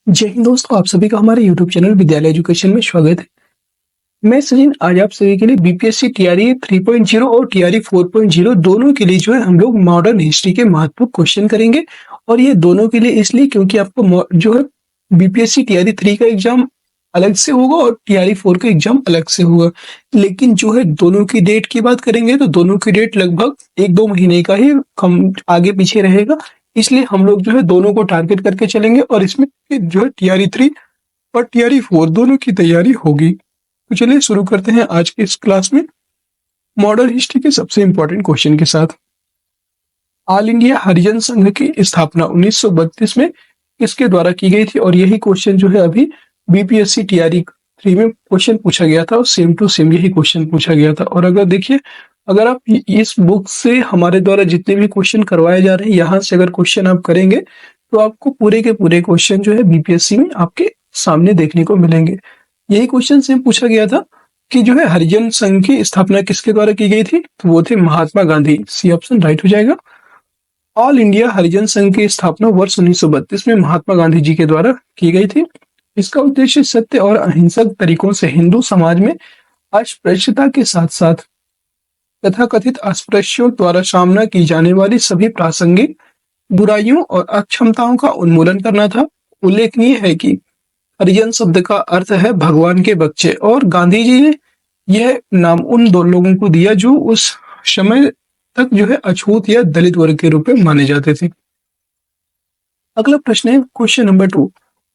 जय हिंद दोस्तों, आप सभी का हमारे यूट्यूब चैनल विद्यालय एजुकेशन में स्वागत है। मैं सचिन आज आप सभी के लिए बीपीएससी टीआरई 3.0 और टीआरई 4.0 दोनों के लिए जो है हम लोग मॉडर्न हिस्ट्री के महत्वपूर्ण क्वेश्चन करेंगे। और ये दोनों के लिए इसलिए क्योंकि आपको जो है बीपीएससी टीआरई 3 का एग्जाम अलग से होगा और टीआरई 4 का एग्जाम अलग से होगा। लेकिन जो है दोनों की डेट की बात करेंगे तो दोनों की डेट लगभग 1-2 महीने का ही कम आगे पीछे रहेगा। इसलिए हम लोग जो है दोनों को टारगेट करके चलेंगे और इसमें जो है टीआरई 3 और टीआरई 4 दोनों की तैयारी होगी। तो चलिए शुरू करते हैं आज के इस क्लास में मॉडर्न हिस्ट्री के सबसे इंपॉर्टेंट क्वेश्चन के साथ। ऑल इंडिया हरिजन संघ की स्थापना 1932 में किसके द्वारा की गई थी? और यही क्वेश्चन जो है अभी बीपीएससी टीआरई 3 में क्वेश्चन पूछा गया था और सेम टू सेम यही क्वेश्चन पूछा गया था। और अगर देखिए, अगर आप इस बुक से हमारे द्वारा जितने भी क्वेश्चन करवाए जा रहे हैं यहाँ से अगर क्वेश्चन आप करेंगे तो आपको पूरे के पूरे क्वेश्चन जो है बीपीएससी में आपके सामने देखने को मिलेंगे। यही क्वेश्चन से पूछा गया था कि जो है हरिजन संघ की स्थापना किसके द्वारा की गई थी? तो वो थे Mahatma Gandhi. C option right हो जाएगा। ऑल इंडिया हरिजन संघ की स्थापना वर्ष 1932 में महात्मा गांधी जी के द्वारा की गई थी। इसका उद्देश्य सत्य और अहिंसक तरीकों से हिंदू समाज में अस्पृश्यता के साथ साथ तथाकथित अस्पृश्यों द्वारा सामना की जाने वाली सभी प्रासंगिक बुराइयों और अक्षमताओं का उन्मूलन करना था। उल्लेखनीय है कि हरिजन शब्द का अर्थ है भगवान के बच्चे और गांधी जी ने यह नाम उन दो लोगों को दिया जो उस समय तक जो है अछूत या दलित वर्ग के रूप में माने जाते थे। अगला प्रश्न है क्वेश्चन नंबर 2।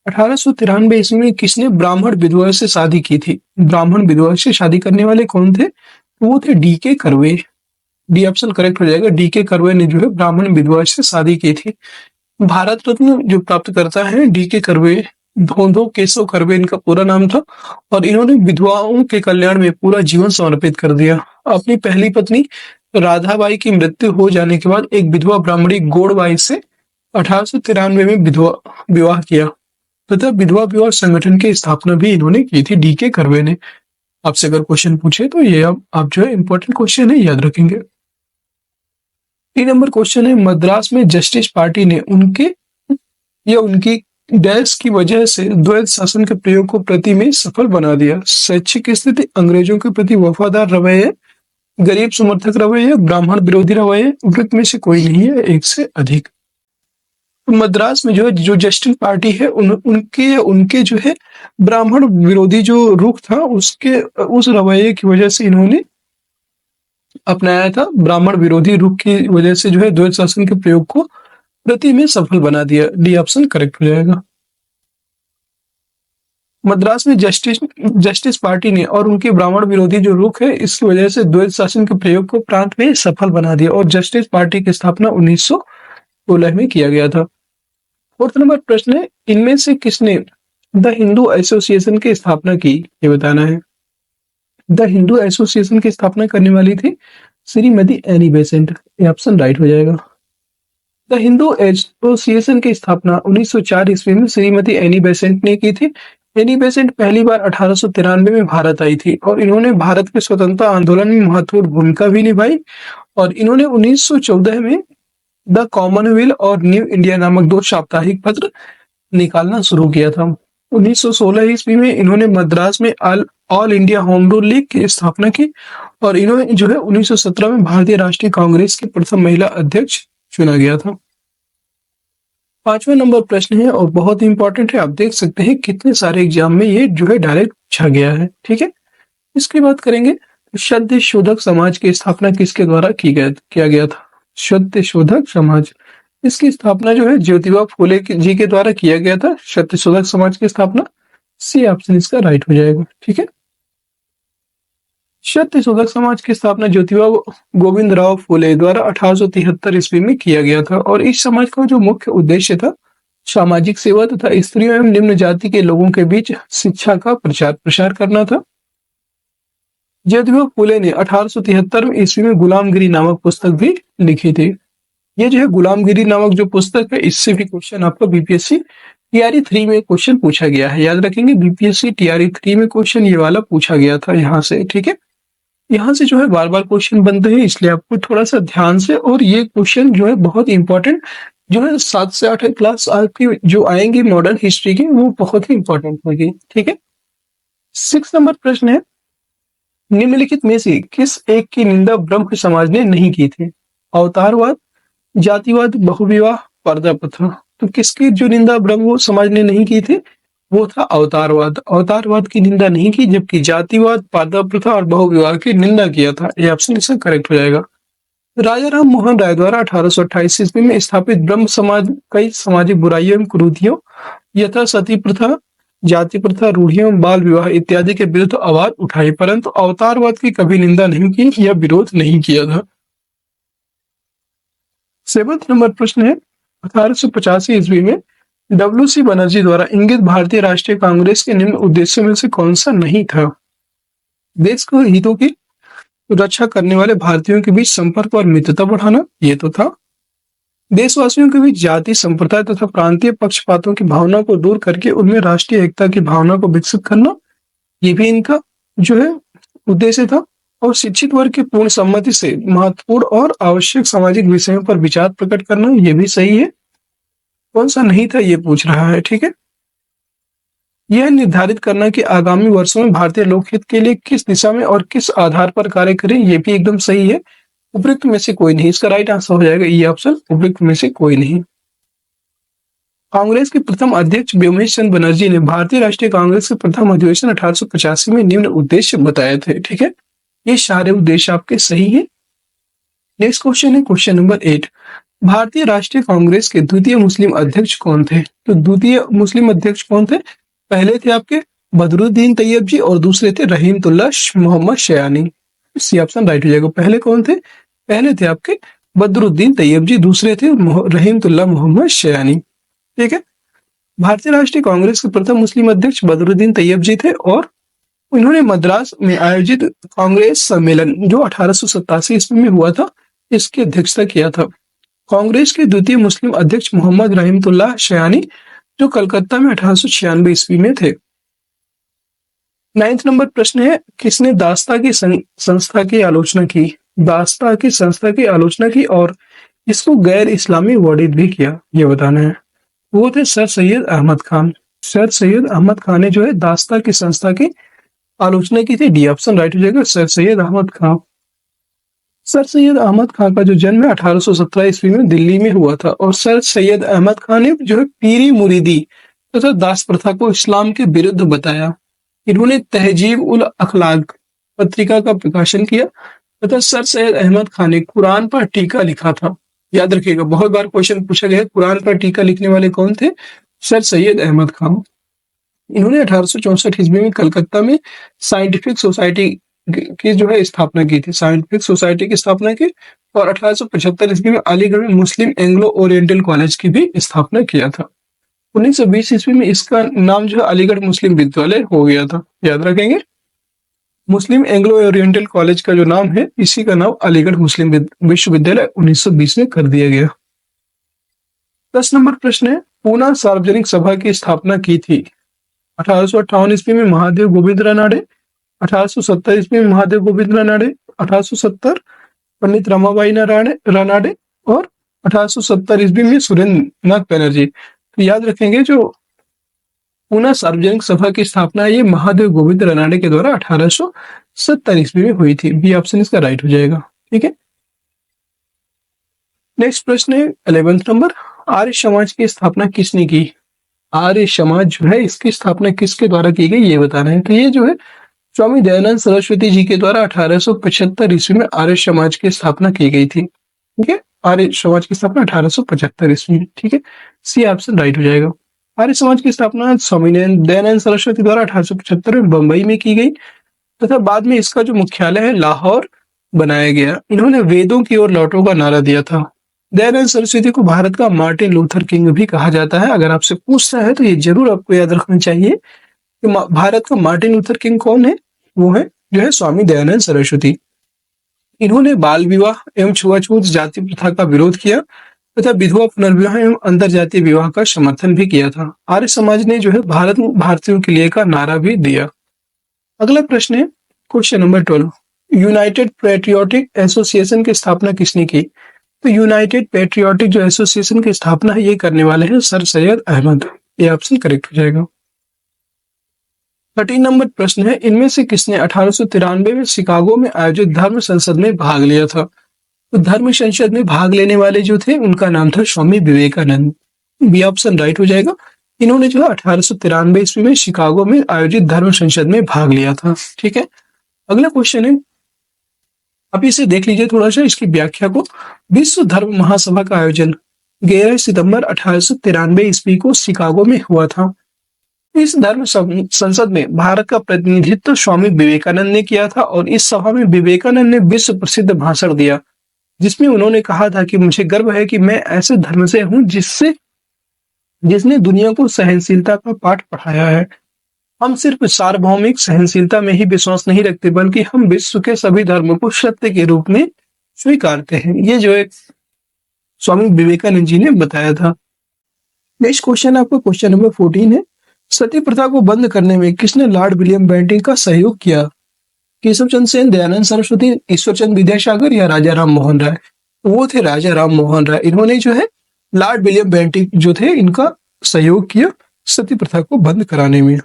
1893 ईस्वी में किसने ब्राह्मण विधवा से शादी की थी? ब्राह्मण विधवा से शादी करने वाले कौन थे? वो थे D K Karve. D option correct हो जाएगा। डीके कर्वे ने जो है ब्राह्मण विधवा से शादी की थी। भारत रत्न जो प्राप्त करता है डीके कर्वे, धोंधो केशव कर्वे इनका पूरा नाम था और इन्होंने विधवाओं के कल्याण में पूरा जीवन समर्पित कर दिया। अपनी पहली पत्नी राधाबाई की मृत्यु हो जाने के बाद एक विधवा ब्राह्मणी गौड़बाई से 1893 में विवाह किया तथा विधवा विवाह संगठन की स्थापना भी इन्होंने की थी डीके कर्वे ने। आपसे अगर क्वेश्चन पूछे तो ये आप जो है इंपॉर्टेंट क्वेश्चन है, याद रखेंगे। 3 नंबर क्वेश्चन है मद्रास में जस्टिस पार्टी ने उनकी डैश की वजह से द्वैत शासन के प्रयोग को प्रति में सफल बना दिया। शैक्षिक स्थिति, अंग्रेजों के प्रति वफादार रवैये, गरीब समर्थक रवैये, ब्राह्मण विरोधी रवैये, वृत्त में से कोई नहीं है, एक से अधिक। मद्रास में जो जस्टिस पार्टी है उनके जो है ब्राह्मण विरोधी जो रुख था उस रवैये की वजह से इन्होंने अपनाया था। ब्राह्मण विरोधी रुख की वजह से जो है द्वैत शासन के प्रयोग को प्रति में सफल बना दिया। डी ऑप्शन करेक्ट हो जाएगा। मद्रास में जस्टिस पार्टी ने और उनके ब्राह्मण विरोधी जो रुख है इसकी वजह से द्वैत शासन के प्रयोग को प्रांत में सफल बना दिया और जस्टिस पार्टी की स्थापना 1916 में किया गया था। 4 नंबर प्रश्न है इनमें से किसने द हिंदू एसोसिएशन की स्थापना की? ये बताना है। द हिंदू एसोसिएशन की स्थापना करने वाली थी श्रीमती एनी बेसेंट। ये ऑप्शन राइट हो जाएगा। द हिंदू एसोसिएशन की स्थापना 1904 ईस्वी में श्रीमती एनी बेसेंट ने की थी। एनी बेसेंट पहली बार 1893 में भारत आई थी और इन्होंने भारत के स्वतंत्रता आंदोलन में महत्वपूर्ण भूमिका भी निभाई और इन्होंने 1914 में द कॉमनवेल्थ और न्यू इंडिया नामक 2 साप्ताहिक पत्र निकालना शुरू किया था। 1916 ईस्वी में इन्होंने मद्रास में all India home rule league की स्थापना की और इन्होंने जो है 1917 में भारतीय राष्ट्रीय कांग्रेस की प्रथम महिला अध्यक्ष चुना गया था। 5वां नंबर प्रश्न है और बहुत इंपॉर्टेंट है। आप देख सकते हैं कितने सारे एग्जाम में ये जो है डायरेक्ट पूछा गया है। ठीक है, इसकी बात करेंगे। सत्य शोधक समाज की स्थापना किसके द्वारा किया गया था? सत्य शोधक समाज, इसकी स्थापना जो है ज्योतिबा फूले जी के द्वारा किया गया था। सत्य शोधक समाज की स्थापना, सी ऑप्शन इसका राइट हो जाएगा। ठीक है, सत्य शोधक समाज की स्थापना ज्योतिबा गोविंद राव फूले द्वारा 1873 ईस्वी में किया गया था और इस समाज का जो मुख्य उद्देश्य था सामाजिक सेवा तथा स्त्रियों एवं निम्न जाति के लोगों के बीच शिक्षा का प्रचार प्रसार करना था। ज्योतिबा फूले ने 1873 ईस्वी में गुलामगिरी नामक पुस्तक भी लिखी थी। ये जो है गुलामगिरी नामक जो पुस्तक है इससे भी क्वेश्चन आपका बीपीएससी टीआरई 3 में क्वेश्चन पूछा गया है। याद रखेंगे बीपीएससी टीआरई 3 में क्वेश्चन ये वाला पूछा गया था यहाँ से। ठीक है, यहाँ से जो है बार बार क्वेश्चन बनते हैं इसलिए आपको थोड़ा सा ध्यान से, और ये क्वेश्चन जो है बहुत इंपॉर्टेंट जो है 7 से 8 क्लास आपकी जो आएंगी मॉडर्न हिस्ट्री की, वो बहुत ही इंपॉर्टेंट होगी। ठीक है। 6 नंबर प्रश्न है, निम्नलिखित में से किस एक की निंदा ब्रह्म समाज ने नहीं की थी? अवतारवाद, जातिवाद, बहुविवाह, पर्दा प्रथा। तो किसकी जो निंदा ब्रह्म समाज ने नहीं की थी? वो था अवतारवाद। अवतारवाद की निंदा नहीं की, जबकि जातिवाद, पर्दा प्रथा और बहुविवाह की निंदा किया था। ये ऑप्शन इसका करेक्ट हो जाएगा। राजा राम मोहन राय द्वारा 1828 ईस्वी में स्थापित ब्रह्म समाज कई सामाजिक बुराइयों एवं कुरीतियों यथा सती प्रथा, जाति प्रथा, रूढ़ियों, बाल विवाह इत्यादि के विरुद्ध आवाज उठाई, परंतु अवतारवाद की कभी निंदा नहीं की या विरोध नहीं किया था। 7 नंबर प्रश्न है, 1885 ईस्वी में डब्ल्यू.सी. बनर्जी द्वारा इंगित भारतीय राष्ट्रीय कांग्रेस के निम्न उद्देश्यों में से कौन सा नहीं था? देश को हितों की रक्षा करने वाले भारतीयों के बीच संपर्क और मित्रता बढ़ाना, ये तो था। देशवासियों के बीच जाति, संप्रदाय तथा प्रांतीय पक्षपातों की भावना को दूर करके उनमें राष्ट्रीय एकता की भावना को विकसित करना, ये भी इनका जो है उद्देश्य था। और शिक्षित वर्ग की पूर्ण सम्मति से महत्वपूर्ण और आवश्यक सामाजिक विषयों पर विचार प्रकट करना, ये भी सही है। कौन सा नहीं था ये पूछ रहा है। ठीक है। यह निर्धारित करना कि आगामी वर्षों में भारतीय लोकहित के लिए किस दिशा में और किस आधार पर कार्य करें, ये भी एकदम सही है। उपयुक्त में से कोई नहीं, इसका राइट आंसर हो जाएगा ये ऑप्शन, उपयुक्त में से कोई नहीं। कांग्रेस के प्रथम अध्यक्ष व्योमेश चंद्र बनर्जी ने भारतीय राष्ट्रीय कांग्रेस के प्रथम अधिवेशन 1885 में निम्न उद्देश्य बताए थे। ठीक है। ये सारे उद्देश्य आपके सही है। नेक्स्ट क्वेश्चन है क्वेश्चन नंबर 8, भारतीय राष्ट्रीय कांग्रेस के द्वितीय मुस्लिम अध्यक्ष कौन थे? तो द्वितीय मुस्लिम अध्यक्ष कौन थे? पहले थे आपके बदरुद्दीन तैयब जी और दूसरे थे रहीमतुल्लाह मोहम्मद शयानी। सी ऑप्शन राइट हो जाएगा। पहले कौन थे? पहले थे आपके बदरुद्दीन तैयब जी, दूसरे थे रहीमतुल्लाह मोहम्मद शयानी। ठीक है। भारतीय राष्ट्रीय कांग्रेस के प्रथम मुस्लिम अध्यक्ष बदरुद्दीन तैयब जी थे और उन्होंने मद्रास में आयोजित कांग्रेस सम्मेलन जो 1887 ईस्वी में हुआ था, इसकी अध्यक्षता किया था। कांग्रेस के द्वितीय मुस्लिम अध्यक्ष मोहम्मद रहीमतुल्लाह शयानी जो कलकत्ता में 1896 ईस्वी में थे। 9 नंबर प्रश्न है, किसने दास्ता की संस्था की आलोचना की? दास्ता की संस्था की आलोचना की और इसको गैर इस्लामी वर्णित भी किया, ये बताना है। वो थे सर सैयद अहमद खान। सर सैयद अहमद खान ने जो है दास्ता की संस्था की आलोचना की थी। डी ऑप्शन राइट हो जाएगा, सर सैयद अहमद खान। सर सैयद अहमद खान का जो जन्म है 1817 ईस्वी में दिल्ली में हुआ था और सर सैयद अहमद खान ने जो है पीरी मुरीदी तथा दास प्रथा को इस्लाम के विरुद्ध बताया। इन्होंने तहजीब उल अखलाक पत्रिका का प्रकाशन किया तथा सर सैयद अहमद खान ने कुरान पर टीका लिखा था। याद रखिएगा, बहुत बार क्वेश्चन पूछा गया है, कुरान पर टीका लिखने वाले कौन थे? सर सैयद अहमद खान। इन्होंने 1864 ईस्वी में कलकत्ता में साइंटिफिक सोसाइटी की जो है स्थापना की थी। साइंटिफिक सोसाइटी की स्थापना की और 1875 ईस्वी में अलीगढ़ में मुस्लिम एंग्लो ओरिएंटल कॉलेज की भी स्थापना किया था। 1920 ईस्वी में इसका नाम जो है अलीगढ़ मुस्लिम विद्यालय हो गया था। याद रखेंगे, मुस्लिम एंग्लो ओरिएंटल कॉलेज का जो नाम है, इसी का नाम अलीगढ़ मुस्लिम विश्वविद्यालय 1920 में कर दिया गया। 10 नंबर प्रश्न है, पूना सार्वजनिक सभा की स्थापना की थी? 1858 ईस्वी में महादेव गोविंद रानडे, 1870 ईस्वी में महादेव गोविंद रानडे, 1870 पंडित रमाबाई रानडे और 1870 ईस्वी में सुरेंद्र नाथ बैनर्जी। तो याद रखेंगे, जो पूना सार्वजनिक सभा की स्थापना है ये महादेव गोविंद रानडे के द्वारा 1870 ईस्वी में हुई थी। बी ऑप्शन इसका राइट हो जाएगा। ठीक है। नेक्स्ट प्रश्न है 11 नंबर, आर्य समाज की स्थापना किसने की? आर्य समाज जो है इसकी स्थापना किसके द्वारा की गई, ये बताना है। तो ये जो है स्वामी दयानंद सरस्वती जी के द्वारा 1875 ईस्वी में आर्य समाज की स्थापना की गई थी। ठीक है। आर्य समाज की स्थापना 1875 ईस्वी में। ठीक है। सी ऑप्शन राइट हो जाएगा। आर्य समाज की स्थापना स्वामी दयानंद सरस्वती द्वारा 1875 में बंबई में की गई तथा बाद में इसका जो मुख्यालय है लाहौर बनाया गया। इन्होंने वेदों की ओर लौटो का नारा दिया था। दयानंद सरस्वती को भारत का मार्टिन लूथर किंग भी कहा जाता है। अगर आपसे पूछता है तो ये जरूर आपको याद रखना चाहिए कि भारत का मार्टिन लूथर किंग कौन है? वो है जो है स्वामी दयानंद सरस्वती। इन्होंने बाल विवाह एवं छुआछूत जाति प्रथा का विरोध किया तथा विधवा पुनर्विवाह एवं अंतर जातीय विवाह का समर्थन भी किया था। आर्य समाज ने जो है भारतीयों के लिए का नारा भी दिया। अगला प्रश्न है question number 12, United patriotic association की स्थापना किसने की? तो यूनाइटेड पेट्रियोटिक जो एसोसिएशन की स्थापना है ये करने वाले हैं सर सैयद अहमद। ये ऑप्शन करेक्ट हो जाएगा। 13 नंबर प्रश्न है, इनमें से किसने 1893 में शिकागो में आयोजित धर्म संसद में भाग लिया था? तो धर्म संसद में भाग लेने वाले जो थे उनका नाम था Swami Vivekananda. B option right हो जाएगा। इन्होंने जो है 1893 ईस्वी में शिकागो में आयोजित धर्म संसद में भाग लिया था। ठीक है, अगला क्वेश्चन है, आप इसे देख लीजिए थोड़ा सा इसकी व्याख्या को। विश्व धर्म महासभा का आयोजन 11 सितंबर 1893 ईस्वी को शिकागो में हुआ था। इस धर्म संसद में भारत का प्रतिनिधित्व स्वामी विवेकानंद ने किया था और इस सभा में विवेकानंद ने विश्व प्रसिद्ध भाषण दिया, जिसमें उन्होंने कहा था कि मुझे गर्व है कि मैं ऐसे धर्म से हूं जिसने दुनिया को सहनशीलता का पाठ पढ़ाया है। हम सिर्फ सार्वभौमिक सहनशीलता में ही विश्वास नहीं रखते, बल्कि हम विश्व के सभी धर्मों को सत्य के रूप में स्वीकारते हैं। ये जो एक स्वामी विवेकानंद जी ने बताया था। नेक्स्ट क्वेश्चन आपका क्वेश्चन नंबर 14 है, सती प्रथा को बंद करने में किसने लॉर्ड विलियम बेंटिंक का सहयोग किया? केशव चंद्र सेन, दयानंद सरस्वती, ईश्वरचंद विद्यासागर या राजा राम मोहन राय? वो थे राजा राम मोहन राय। इन्होंने जो है लॉर्ड विलियम बेंटिंक जो थे इनका सहयोग किया सती प्रथा को बंद कराने में।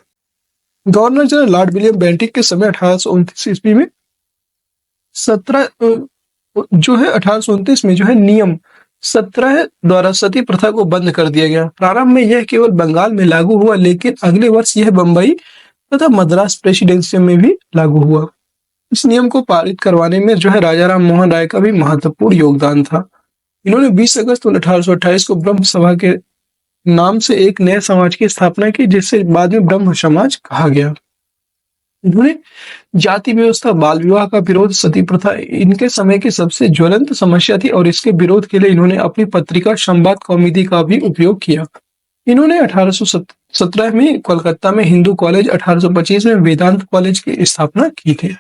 Governor general Lord William Bentinck के समय 1829 ईस्वी में 1829 में जो है नियम 17 द्वारा सती प्रथा को बंद कर दिया गया। प्रारंभ में यह केवल बंगाल में लागू हुआ, लेकिन अगले वर्ष यह बंबई तथा मद्रास प्रेसिडेंसी में भी लागू हुआ। इस नियम को पारित करवाने में जो है राजा राम मोहन राय का भी महत्वपूर्ण योगदान था। इन्होंने 20 अगस्त 1828 को ब्रह्म सभा के नाम से एक नए समाज की स्थापना की, जिससे बाद में ब्रह्म समाज कहा गया। इन्होंने जाति व्यवस्था, बाल विवाह का विरोध, सती प्रथा इनके समय की सबसे ज्वलंत समस्या थी और इसके विरोध के लिए इन्होंने अपनी पत्रिका संवाद कौमुदी का भी उपयोग किया। इन्होंने 1817 में कोलकाता में हिंदू कॉलेज, 1825 में वेदांत कॉलेज की स्थापना की थी।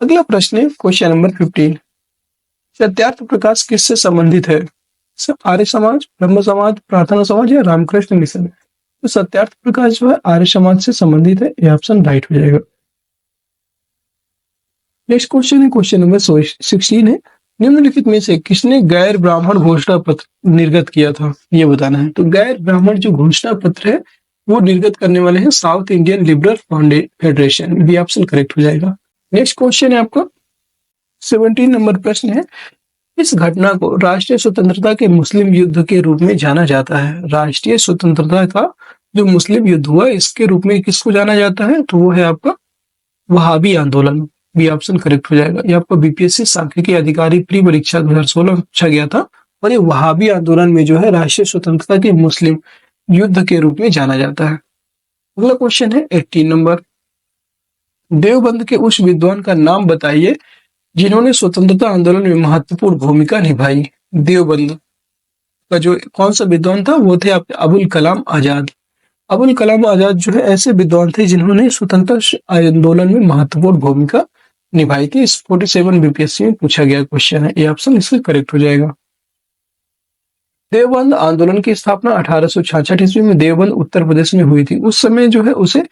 अगला प्रश्न है क्वेश्चन नंबर 15, सत्यार्थ प्रकाश किससे संबंधित है? आर्य समाज, ब्रह्म समाज, प्रार्थना समाज या रामकृष्ण मिशन? तो सत्यार्थ प्रकाश जो है आर्य समाज से संबंधित है। यह ऑप्शन राइट हो जाएगा। नेक्स्ट क्वेश्चन है क्वेश्चन नंबर 16 है, निम्नलिखित में से किसने गैर ब्राह्मण घोषणा पत्र निर्गत किया था? ये बताना है। तो गैर ब्राह्मण जो घोषणा पत्र है वो निर्गत करने वाले हैं South Indian Liberal Federation. B option correct हो जाएगा। नेक्स्ट क्वेश्चन है आपका 17 नंबर प्रश्न है, इस घटना को राष्ट्रीय स्वतंत्रता के मुस्लिम युद्ध के रूप में जाना जाता है। राष्ट्रीय स्वतंत्रता का जो मुस्लिम युद्ध हुआ इसके रूप में किसको जाना जाता है? तो वो है आपका वहाबी आंदोलन। बी ऑप्शन करेक्ट हो जाएगा। ये आपका बीपीएससी सांख्यिकी अधिकारी प्री परीक्षा 2016 पूछा गया था और ये वहाबी आंदोलन में जो है राष्ट्रीय स्वतंत्रता के मुस्लिम युद्ध के रूप में जाना जाता है। अगला क्वेश्चन है 18 नंबर, देवबंद के उस विद्वान का नाम बताइए जिन्होंने स्वतंत्रता आंदोलन में महत्वपूर्ण भूमिका निभाई। देवबंद का जो कौन सा विद्वान था वो थे आपके अबुल कलाम आजाद। अबुल कलाम आजाद जो है ऐसे विद्वान थे जिन्होंने स्वतंत्रता आंदोलन में महत्वपूर्ण भूमिका निभाई थी। इस 47 बीपीएससी में पूछा गया क्वेश्चन है। ये ऑप्शन इससे करेक्ट हो जाएगा। देवबंद आंदोलन की स्थापना 1866 ईस्वी में देवबंद उत्तर प्रदेश में हुई थी। उस समय जो है उसे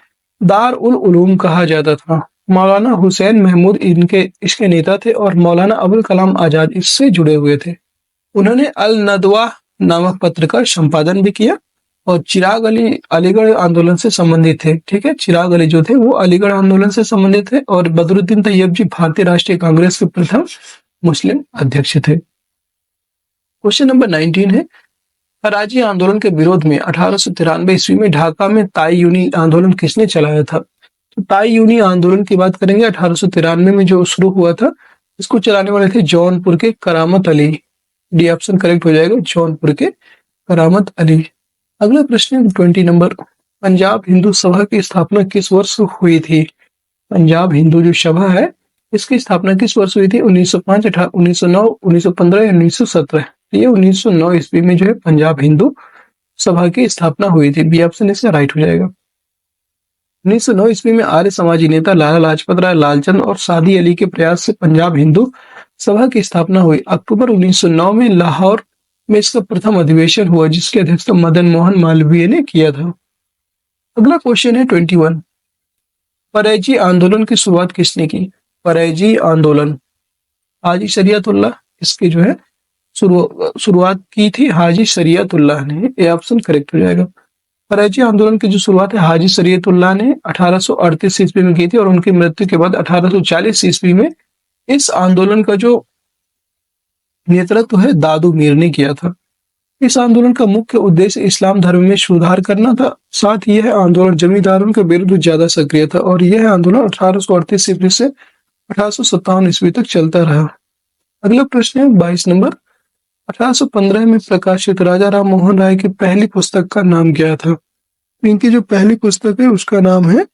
दार उल उलूम कहा जाता था। मौलाना हुसैन महमूद इसके नेता थे और मौलाना अबुल कलाम आजाद इससे जुड़े हुए थे। उन्होंने अल नदवा नामक पत्र का संपादन भी किया और चिराग अली अलीगढ़ आंदोलन से संबंधित थे। ठीक है, चिराग अली जो थे वो अलीगढ़ आंदोलन से संबंधित थे और बदरुद्दीन तैयब जी भारतीय राष्ट्रीय कांग्रेस के प्रथम मुस्लिम अध्यक्ष थे। क्वेश्चन नंबर 19 है, राज्य आंदोलन के विरोध में 1893 ईस्वी में ढाका में ताई यूनी आंदोलन किसने चलाया था? तो ताई यूनी आंदोलन की बात करेंगे 1893 में जो शुरू हुआ था, इसको चलाने वाले थे जौनपुर के करामत अली। डी ऑप्शन करेक्ट हो जाएगा, जौनपुर के करामत अली। अगला प्रश्न 20 नंबर, पंजाब हिंदू सभा की स्थापना किस वर्ष हुई थी? पंजाब हिंदू जो सभा है इसकी स्थापना किस वर्ष हुई थी? 1905, 1909, 1915 या 1917? ये 1909 ईस्वी में जो है पंजाब हिंदू सभा की स्थापना हुई थी। बी ऑप्शन इसका राइट हो जाएगा। 1909 ईस्वी में आर्य समाजी नेता लाला लाजपत राय, लालचंद और सादी अली के प्रयास से पंजाब हिंदू सभा की स्थापना हुई। अक्टूबर 1909 में लाहौर में इसका प्रथम अधिवेशन हुआ जिसकी अध्यक्षता मदन मोहन मालवीय ने किया था। अगला क्वेश्चन है 21, परेजी आंदोलन की शुरुआत किसने की? परेजी आंदोलन हाजी शरीयतुल्लाह इसके जो है शुरुआत की थी हाजी शरीयतुल्लाह ने। ये ऑप्शन करेक्ट हो जाएगा। कराची आंदोलन की जो शुरुआत है हाजी शरीयतुल्लाह ने 1838 ईस्वी में की थी और उनकी मृत्यु के बाद 1840 ईस्वी में इस आंदोलन का जो नेतृत्व है दादू मीर ने किया था। इस आंदोलन का मुख्य उद्देश्य इस्लाम धर्म में सुधार करना था। साथ ही यह आंदोलन जमींदारों के विरुद्ध ज्यादा सक्रिय था और यह आंदोलन 1838 ईस्वी से 1857 ईस्वी तक चलता रहा। अगला प्रश्न है 22 नंबर। 1815 में प्रकाशित राजा राम मोहन राय की पहली पुस्तक का नाम क्या था? इनकी जो पहली पुस्तक है उसका नाम है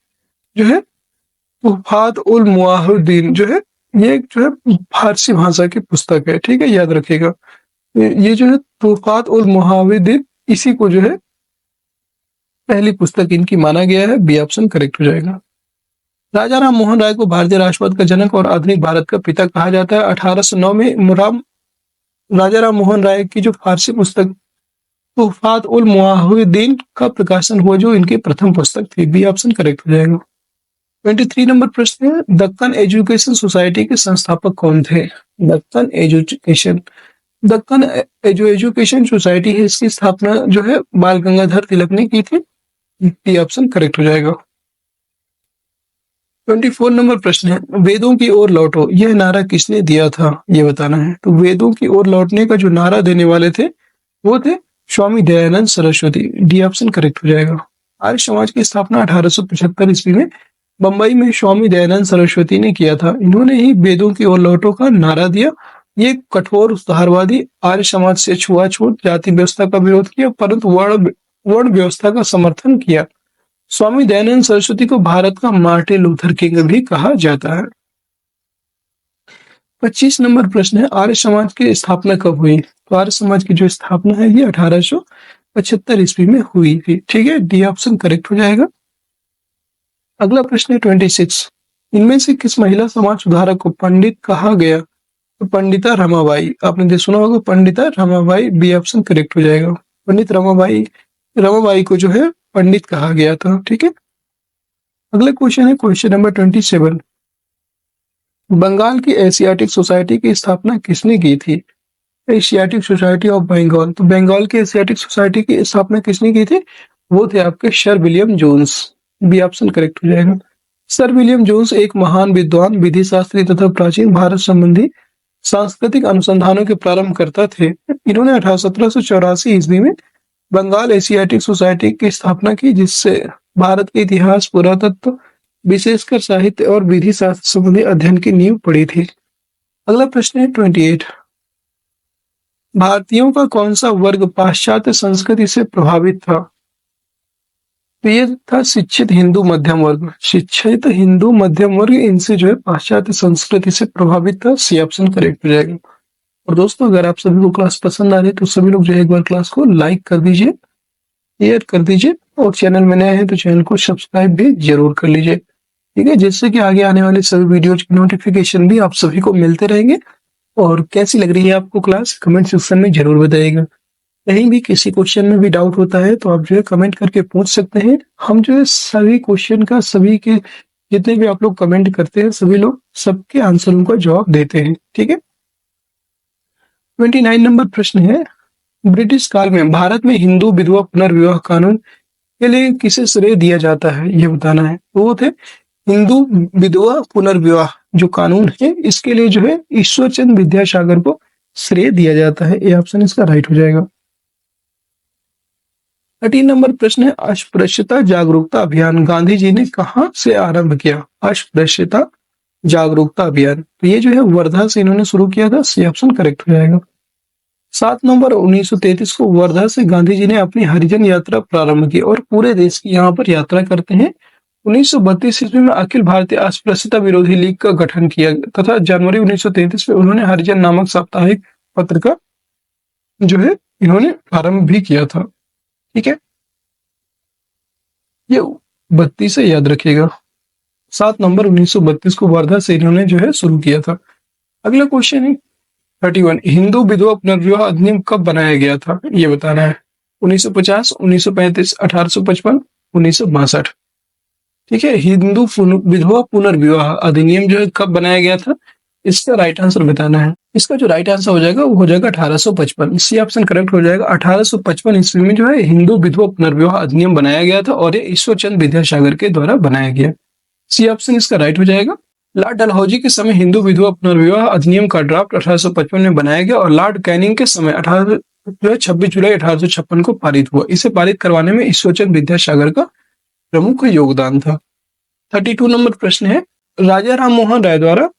जो है तुहफात उल मुआहिदीन। जो है ये एक जो है फारसी भाषा की पुस्तक है, ठीक है, याद रखिएगा। ये जो है तुहफात उल मुआहिदीन, इसी को जो है पहली पुस्तक इनकी माना गया है। बी ऑप्शन करेक्ट हो जाएगा। राजा राम मोहन राय को भारतीय राष्ट्रवाद का जनक और आधुनिक भारत का पिता कहा जाता है। 1809 में राजा राम मोहन राय की जो फारसी पुस्तक तुहफात उल मुआहिदीन का प्रकाशन हुआ, जो इनकी प्रथम पुस्तक थी। बी ऑप्शन करेक्ट हो जाएगा। 23 नंबर प्रश्न है दक्कन एजुकेशन सोसाइटी के संस्थापक कौन थे? दक्कन एजुकेशन सोसाइटी है, इसकी स्थापना जो है बाल गंगाधर तिलक ने की थी। बी ऑप्शन करेक्ट हो जाएगा। 24 नंबर प्रश्न है वेदों की ओर लौटो, यह नारा किसने दिया था? ये बताना है। तो वेदों की ओर लौटने का जो नारा देने वाले थे वो थे Swami Dayanand Saraswati. D option correct हो जाएगा। आर्य समाज की स्थापना 1875 ईस्वी में बंबई में स्वामी दयानंद सरस्वती ने किया था। इन्होंने ही वेदों की ओर लौटो का नारा दिया। ये कठोर सुधारवादी आर्य समाज से छुआछूत जाति व्यवस्था का विरोध किया, परंतु वर्ण व्यवस्था का समर्थन किया। स्वामी दयानंद सरस्वती को भारत का मार्टिन लूथर किंग भी कहा जाता है। 25 नंबर प्रश्न है आर्य समाज की स्थापना कब हुई? तो आर्य समाज की जो स्थापना है ये 1875 ईस्वी में हुई थी, ठीक है। डी ऑप्शन करेक्ट हो जाएगा। अगला प्रश्न है 26। इनमें से किस महिला समाज सुधारक को पंडित कहा गया? तो पंडिता रमाबाई। आपने सुना होगा Pandita Ramabai. B option correct हो जाएगा। पंडित रमाबाई को जो है पंडित कहा गया था, ठीक है। अगला क्वेश्चन है क्वेश्चन नंबर 27। बंगाल की एशियाटिक सोसाइटी की स्थापना किसने की थी? एशियाटिक सोसाइटी ऑफ बंगाल। तो बंगाल की एशियाटिक सोसाइटी की स्थापना किसने की थी? वो थे आपके sir William Jones. B option correct हो जाएगा। सर विलियम जोन्स एक महान विद्वान, विधि शास्त्री तथा प्राचीन भारत संबंधी सांस्कृतिक अनुसंधानों के प्रारंभकर्ता थे। इन्होंने 1784 ईस्वी में बंगाल एशियाटिक सोसाइटी की स्थापना की, जिससे भारत के इतिहास, पुरातत्व, विशेषकर साहित्य और विधि शास्त्र संबंधी अध्ययन की नींव पड़ी थी। अगला प्रश्न है 28। भारतीयों का कौन सा वर्ग पाश्चात्य संस्कृति से प्रभावित था? तो ये था शिक्षित हिंदू मध्यम वर्ग। शिक्षित हिंदू मध्यम वर्ग इनसे जो है पाश्चात्य संस्कृति से प्रभावित था। सी ऑप्शन करेक्ट हो जाएगा। और दोस्तों अगर आप सभी को क्लास पसंद आ रही है तो सभी लोग जो है एक बार क्लास को लाइक कर दीजिए, शेयर कर दीजिए और चैनल में नए हैं तो चैनल को सब्सक्राइब भी जरूर कर लीजिए, ठीक है, जिससे कि आगे आने वाले सभी वीडियोज की नोटिफिकेशन भी आप सभी को मिलते रहेंगे। और कैसी लग रही है आपको क्लास कमेंट सेक्शन में जरूर बताइएगा। कहीं भी किसी क्वेश्चन में भी डाउट होता है तो आप जो है कमेंट करके पूछ सकते हैं। हम जो है सभी क्वेश्चन का, सभी के जितने भी आप लोग कमेंट करते हैं सभी लोग सबके आंसरों का जवाब देते हैं, ठीक है। 29 नंबर प्रश्न है ब्रिटिश काल में भारत में हिंदू विधवा पुनर्विवाह कानून के लिए किसे श्रेय दिया जाता है? ये बताना है। तो वो थे हिंदू विधवा पुनर्विवाह जो कानून है, इसके लिए जो है ईश्वरचंद विद्यासागर को श्रेय दिया जाता है। ये ऑप्शन इसका राइट हो जाएगा। 13 नंबर प्रश्न है अस्पृश्यता जागरूकता अभियान गांधी जी ने कहां से आरंभ किया? अस्पृश्यता जागरूकता अभियान, तो ये जो है वर्धा से इन्होंने शुरू किया था। सी ऑप्शन करेक्ट हो जाएगा। 7 नवंबर 1933 को वर्धा से गांधी जी ने अपनी हरिजन यात्रा प्रारंभ की और पूरे देश की यहाँ पर यात्रा करते हैं। 1932 ईस्वी में अखिल भारतीय अस्पृश्यता विरोधी लीग का गठन किया तथा जनवरी 1933 में उन्होंने हरिजन नामक साप्ताहिक पत्र का जो है इन्होंने प्रारंभ भी किया था, ठीक है। ये 32 से याद रखिएगा। 7 नवंबर 1932 को वर्धा से इन्होंने जो है शुरू किया था। अगला क्वेश्चन है 31। हिंदू विधवा पुनर्विवाह अधिनियम कब बनाया गया था? ये बताना है। 1950, 1935, 1855, 1962, ठीक है। हिंदू विधवा पुनर्विवाह अधिनियम जो है कब बनाया गया था? इसका राइट आंसर बताना है। इसका जो राइट आंसर हो जाएगा वो हो जाएगा 1855। सी ऑप्शन करेक्ट हो जाएगा। 1855 ईस्वी में जो है हिंदू विधवा पुनर्विवाह अधिनियम बनाया गया था और ये ईश्वरचंद विद्यासागर के द्वारा बनाया गया। सी ऑप्शन इसका राइट हो जाएगा। लॉर्ड डलहौजी के समय हिंदू विधवा पुनर्विवाह अधिनियम का ड्राफ्ट 1855 में बनाया गया और लॉर्ड कैनिंग के समय 26 जुलाई 1856 को पारित हुआ। इसे पारित करवाने में ईश्वरचंद विद्यासागर का प्रमुख योगदान था। 32 नंबर प्रश्न है, राजा राम मोहन राय द्वारा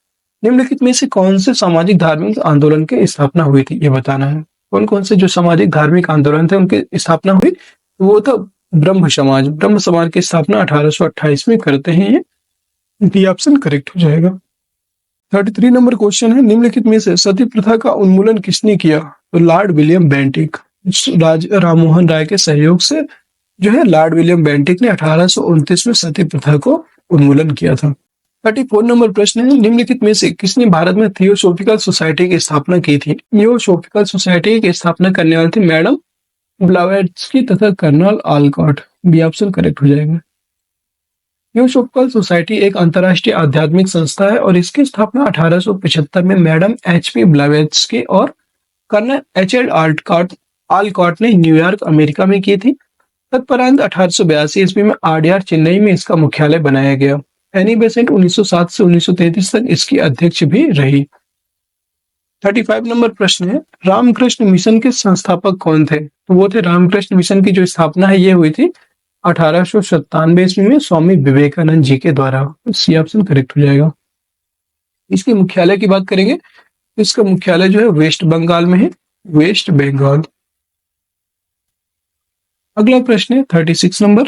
निम्नलिखित में से कौन से सामाजिक धार्मिक आंदोलन की स्थापना हुई थी, ये बताना है। कौन कौन से जो सामाजिक धार्मिक आंदोलन थे उनकी स्थापना हुई, वो था ब्रह्म समाज। ब्रह्म समाज की स्थापना 1828 में करते हैं। ये डी ऑप्शन करेक्ट हो जाएगा। 33 नंबर क्वेश्चन है, निम्नलिखित में से सती प्रथा का उन्मूलन किसने किया? तो लॉर्ड विलियम बेंटिक। राजा राम मोहन राय के सहयोग से जो है लॉर्ड विलियम बेंटिक ने 1829 में सती प्रथा को उन्मूलन किया था। 34 नंबर प्रश्न है, निम्नलिखित में से किसने भारत में थियोसॉफिकल सोसाइटी की स्थापना की थी? थियोसॉफिकल सोसाइटी की स्थापना करने वाली थी मैडम ब्लावेट्स्की तथा colonel Olcott. B option correct हो जाएगा। थियोसॉफिकल सोसाइटी एक अंतर्राष्ट्रीय आध्यात्मिक संस्था है और इसकी स्थापना 1875 में मैडम एच.पी. ब्लावेट्स्की और कर्नल एच.एल. ऑलकॉट ने न्यूयॉर्क, अमेरिका में की थी। तत्परांत 1882 ईस्वी में आरडीआर, चेन्नई में इसका मुख्यालय बनाया गया। एनी बेसेंट 1907 से 1933 तक इसकी अध्यक्ष भी रही। 35 नंबर प्रश्न है, रामकृष्ण मिशन के संस्थापक कौन थे? तो वो थे रामकृष्ण मिशन की जो स्थापना है ये हुई थी 1897 ईस्वी में स्वामी विवेकानंद जी के द्वारा। सी ऑप्शन करेक्ट हो जाएगा। इसके मुख्यालय की बात करेंगे तो इसका मुख्यालय जो है वेस्ट बंगाल में है, वेस्ट बंगाल। अगला प्रश्न है 36 नंबर,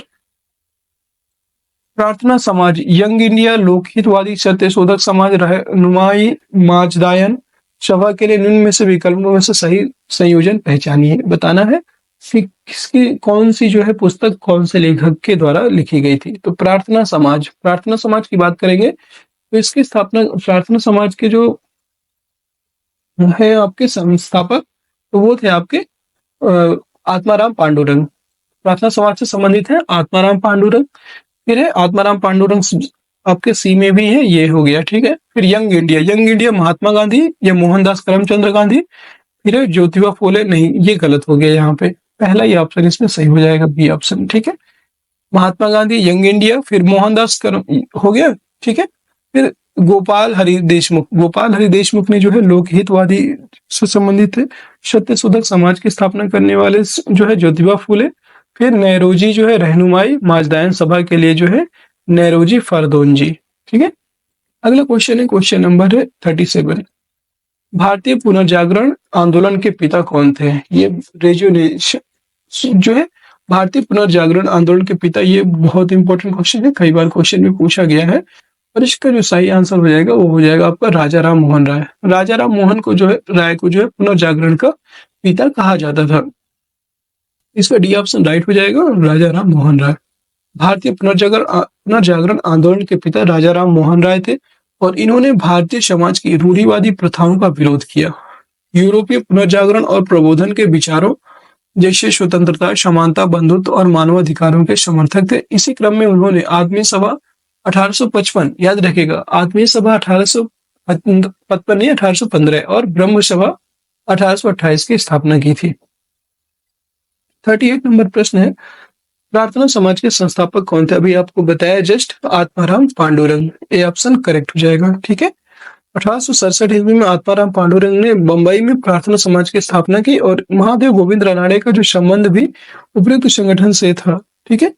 प्रार्थना समाज, यंग इंडिया, लोकहितवादी, सत्यशोधक समाज, रहनुमाई, माजदायन सभा के लिए निम्न में से विकल्पों में से सही संयोजन पहचानिए। बताना है कि किसकी कौन सी जो है पुस्तक कौन से लेखक के द्वारा लिखी गई थी। तो प्रार्थना समाज की बात करेंगे तो इसकी स्थापना, प्रार्थना समाज के जो है आपके संस्थापक तो वो थे आपके आत्माराम पांडुरंग। प्रार्थना समाज से संबंधित है आत्माराम पांडुरंग। फिर है आत्माराम पांडुरंग आपके सी में भी है, ये हो गया, ठीक है। फिर यंग इंडिया महात्मा गांधी या मोहनदास करमचंद्र गांधी। फिर है ज्योतिबा फूले, नहीं ये गलत हो गया, यहाँ पे पहला ही ऑप्शन इसमें सही हो जाएगा, बी ऑप्शन, ठीक है। महात्मा गांधी, यंग इंडिया, फिर मोहनदास करम हो गया, ठीक है। फिर गोपाल हरि देशमुख ने जो है लोकहितवादी से संबंधित है। सत्यशोधक समाज की स्थापना करने वाले जो है ज्योतिबा फूले। फिर नेहरूजी जो है रहनुमाई, माजदायन सभा के लिए जो है नेहरूजी फरदोनजी, ठीक है। अगला क्वेश्चन है, क्वेश्चन नंबर है 37, भारतीय पुनर्जागरण आंदोलन के पिता कौन थे? ये जो है भारतीय पुनर्जागरण आंदोलन के पिता, ये बहुत इंपॉर्टेंट क्वेश्चन है, कई बार क्वेश्चन में पूछा गया है और इसका जो सही आंसर हो जाएगा वो हो जाएगा आपका राजा राम मोहन राय। राजा राम मोहन को जो है राय को जो है पुनर्जागरण का पिता कहा जाता था। इसका डी ऑप्शन राइट हो जाएगा, राजा राम मोहन राय। भारतीय पुनर्जागरण आंदोलन के पिता राजा राम मोहन राय थे और इन्होंने भारतीय समाज की रूढ़िवादी प्रथाओं का विरोध किया। यूरोपीय पुनर्जागरण और प्रबोधन के विचारों जैसे स्वतंत्रता, समानता, बंधुत्व और मानवाधिकारों के समर्थक थे। इसी क्रम में उन्होंने आत्मीय सभा 1855, याद रखेगा, आत्मीय सभा 1815 और ब्रह्म सभा 1828 की स्थापना की थी। 38 नंबर प्रश्न है, प्रार्थना समाज के संस्थापक कौन थे? अभी आपको बताया just, Atmaram Pandurang. A option correct हो जाएगा, ठीक है। 1867 ईस्वी में आत्माराम पांडुरंग ने बंबई में प्रार्थना समाज की स्थापना की और महादेव गोविंद रानड़े का जो संबंध भी उपयुक्त संगठन से था, ठीक है।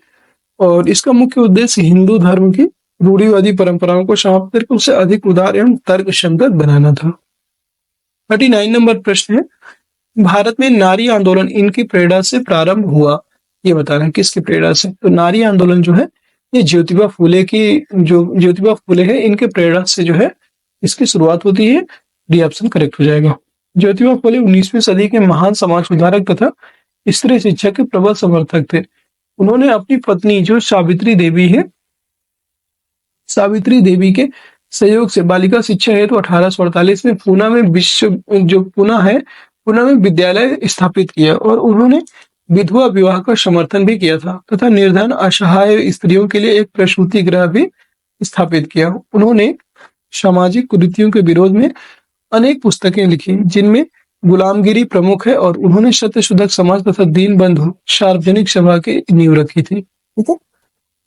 और इसका मुख्य उद्देश्य हिंदू धर्म की रूढ़िवादी परंपराओं को समाप्त करके उसे अधिक उदार एवं तर्कसंगत बनाना था। 39 नंबर प्रश्न है, भारत में नारी आंदोलन इनकी प्रेरणा से प्रारंभ हुआ, ये बताना किसकी प्रेरणा से? तो नारी आंदोलन जो है ये ज्योतिबा फूले है, इनके प्रेरणा से जो है इसकी शुरुआत होती है। डी ऑप्शन करेक्ट हो जाएगा। ज्योतिबा फूले 19वीं सदी के महान समाज सुधारक तथा स्त्री शिक्षा के प्रबल समर्थक थे। उन्होंने अपनी पत्नी जो सावित्री देवी के सहयोग से बालिका शिक्षा हेतु 1848 में पुणे में विद्यालय स्थापित किया और उन्होंने विधवा विवाह का समर्थन भी किया था तथा निर्धन असहाय स्त्रियों के लिए एक प्रसूति गृह भी स्थापित किया। उन्होंने सामाजिक कुरीतियों के विरोध में अनेक पुस्तकें लिखी जिनमें गुलामगिरी प्रमुख है और उन्होंने सत्यशोधक समाज तथा दीनबंधु सार्वजनिक सभा की नींव रखी थी। ठीक है।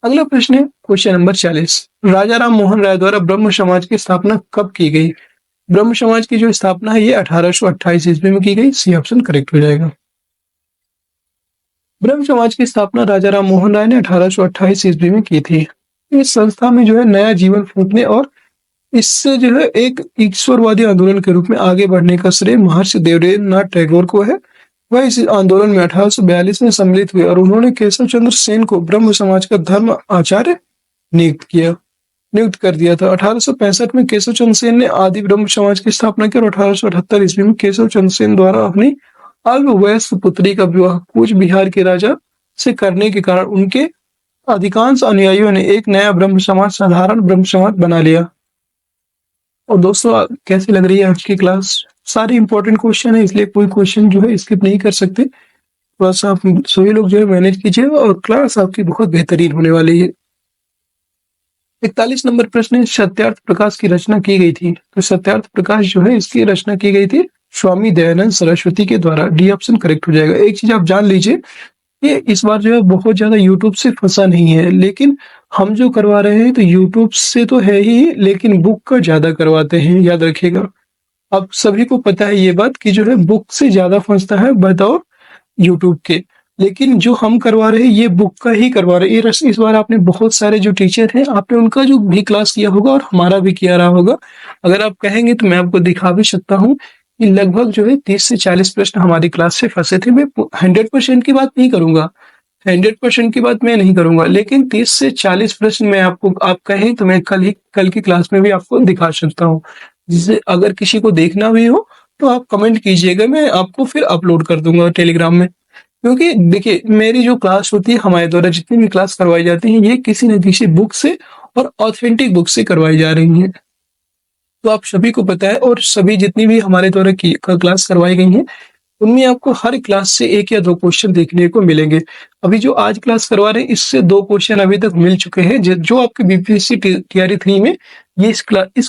अगला प्रश्न है क्वेश्चन नंबर 40। राजा राम मोहन राय द्वारा ब्रह्म समाज की स्थापना कब की गई? ब्रह्म समाज की जो स्थापना है ये 1828 ईस्वी में की गई। सी ऑप्शन करेक्ट हो जाएगा। ब्रह्म समाज की स्थापना राजा राम मोहन राय ने 1828 ईस्वी में की थी। इस संस्था में जो है नया जीवन फूंकने और इससे जो है एक ईश्वरवादी आंदोलन के रूप में आगे बढ़ने का श्रेय महर्षि देवेंद्रनाथ टैगोर को है। वह इस आंदोलन में 1842 में सम्मिलित हुए और उन्होंने केशव चंद्र सेन को ब्रह्म समाज का धर्म आचार्य नियुक्त कर दिया था। 1865 में केशव चंद्र सेन ने आदि ब्रह्म समाज की स्थापना की और 1878 ईस्वी में केशव चंद्र सेन द्वारा अपनी अल्पवयस्क पुत्री का विवाह कूच बिहार के राजा से करने के कारण उनके अधिकांश अनुयायियों ने एक नया ब्रह्म समाज साधारण ब्रह्म समाज बना लिया। और दोस्तों कैसी लग रही है आज की क्लास? सारे इंपॉर्टेंट क्वेश्चन है इसलिए कोई क्वेश्चन जो है स्किप नहीं कर सकते। थोड़ा सा आप सभी लोग जो है मैनेज कीजिए और क्लास आपकी बहुत बेहतरीन होने वाली है। 41 नंबर प्रश्न है, सत्यार्थ प्रकाश की रचना की गई थी। तो सत्यार्थ प्रकाश जो है इसकी रचना की गई थी स्वामी दयानंद सरस्वती के द्वारा। डी ऑप्शन करेक्ट हो जाएगा। एक चीज आप जान लीजिए कि इस बार जो है बहुत ज्यादा यूट्यूब से फंसा नहीं है, लेकिन हम जो करवा रहे हैं तो यूट्यूब से तो है ही, लेकिन बुक का ज्यादा करवाते हैं, याद रखिएगा। आप सभी को पता है ये बात कि जो है बुक से ज्यादा फंसता है बताओ यूट्यूब के, लेकिन जो हम करवा रहे हैं ये बुक का ही करवा रहे हैं। इस बार आपने बहुत सारे जो टीचर हैं आपने उनका जो भी क्लास किया होगा और हमारा भी किया रहा होगा। अगर आप कहेंगे तो मैं आपको दिखा भी सकता हूँ कि लगभग जो है 30 से 40 प्रश्न हमारी क्लास से फंसे थे। मैं 100% की बात नहीं करूंगा, 100% की बात मैं नहीं करूंगा, लेकिन 30 से 40 प्रश्न मैं आपको, आप कहें तो मैं कल की क्लास में भी आपको दिखा सकता हूँ। जिसे अगर किसी को देखना भी हो तो आप कमेंट कीजिएगा, मैं आपको फिर अपलोड कर दूंगा टेलीग्राम में। क्योंकि देखिए मेरी जो क्लास होती है, हमारे द्वारा जितनी भी क्लास करवाई जाती है ये किसी न किसी बुक से और ऑथेंटिक बुक से करवाई जा रही है। तो आप सभी को पता है, और सभी जितनी भी हमारे द्वारा क्लास करवाई गई हैं उनमें आपको हर क्लास से 1 या 2 क्वेश्चन देखने को मिलेंगे। अभी जो आज क्लास करवा रहे हैं इससे 2 क्वेश्चन अभी तक मिल चुके हैं जो आपके बीपीएससी टीआरई 3 में ये इस